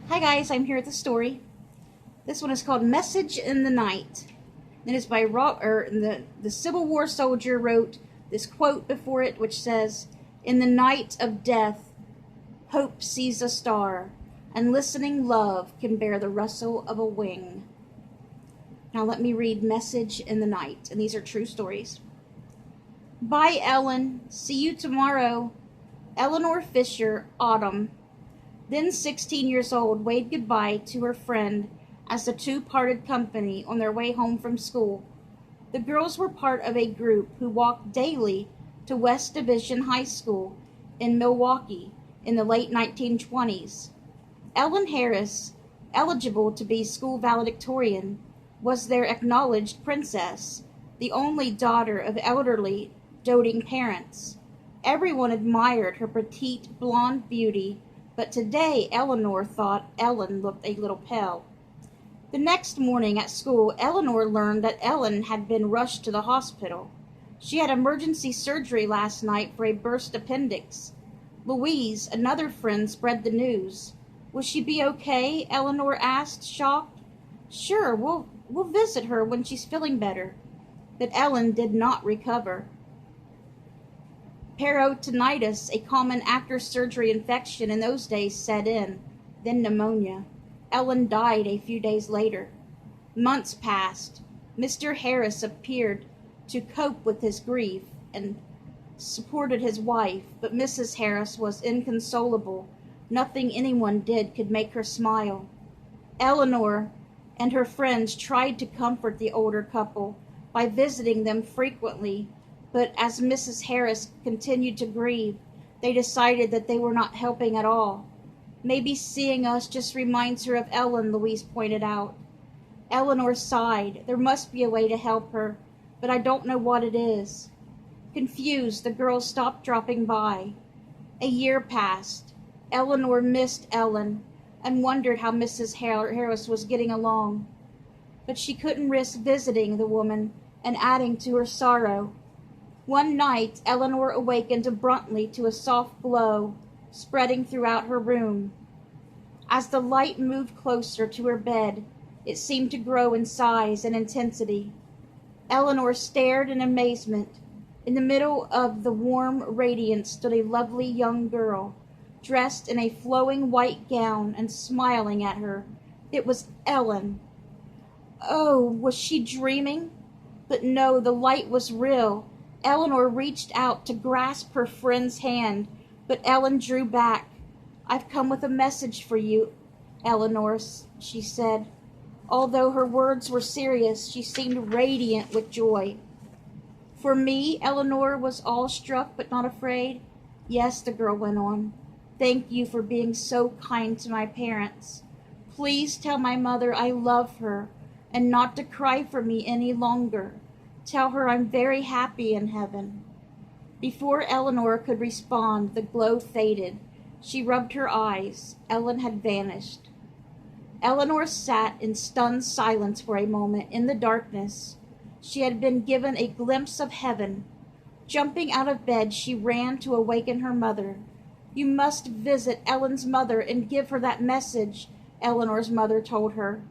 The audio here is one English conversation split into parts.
Hi guys, I'm here with the story. This one is called Message in the Night. It is by the Civil War soldier wrote this quote before it, which says, "In the night of death, hope sees a star, and listening love can bear the rustle of a wing." Now let me read Message in the Night, and these are true stories. Bye, Ellen. See you tomorrow. Eleanor Fisher, Autumn. Then 16 years old, waved goodbye to her friend as the two parted company on their way home from school. The girls were part of a group who walked daily to West Division High School in Milwaukee in the late 1920s. Ellen Harris, eligible to be school valedictorian, was their acknowledged princess, the only daughter of elderly, doting parents. Everyone admired her petite blonde beauty, but today Eleanor thought Ellen looked a little pale. The next morning at school, Eleanor learned that Ellen had been rushed to the hospital. She had emergency surgery last night for a burst appendix. Louise, another friend, spread the news. "Will she be okay?" Eleanor asked, shocked. "Sure, we'll visit her when she's feeling better." But Ellen did not recover. Peritonitis, a common after-surgery infection in those days, set in, then pneumonia. Ellen died a few days later. Months passed. Mr. Harris appeared to cope with his grief and supported his wife, but Mrs. Harris was inconsolable. Nothing anyone did could make her smile. Eleanor and her friends tried to comfort the older couple by visiting them frequently, but as Mrs. Harris continued to grieve, they decided that they were not helping at all. "Maybe seeing us just reminds her of Ellen," Louise pointed out. Eleanor sighed. "There must be a way to help her, but I don't know what it is." Confused, the girls stopped dropping by. A year passed. Eleanor missed Ellen and wondered how Mrs. Harris was getting along. But she couldn't risk visiting the woman and adding to her sorrow. One night, Eleanor awakened abruptly to a soft glow spreading throughout her room. As the light moved closer to her bed, it seemed to grow in size and intensity. Eleanor stared in amazement. In the middle of the warm radiance stood a lovely young girl, dressed in a flowing white gown and smiling at her. It was Ellen. Oh, was she dreaming? But no, the light was real. Eleanor reached out to grasp her friend's hand, but Ellen drew back. "I've come with a message for you, Eleanor," she said. Although her words were serious, she seemed radiant with joy. "For me?" Eleanor was awestruck but not afraid. "Yes," the girl went on. "Thank you for being so kind to my parents. Please tell my mother I love her and not to cry for me any longer. Tell her I'm very happy in heaven." Before Eleanor could respond, the glow faded. She rubbed her eyes. Ellen had vanished. Eleanor sat in stunned silence for a moment in the darkness. She had been given a glimpse of heaven. Jumping out of bed, she ran to awaken her mother. "You must visit Ellen's mother and give her that message," Eleanor's mother told her.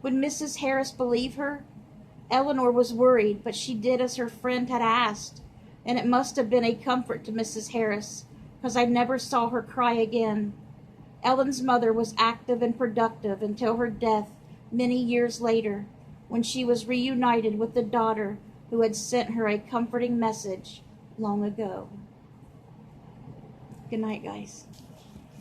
Would Mrs. Harris believe her? Eleanor was worried, but she did as her friend had asked, and it must have been a comfort to Mrs. Harris, because I never saw her cry again. Ellen's mother was active and productive until her death many years later, when she was reunited with the daughter who had sent her a comforting message long ago. Good night, guys.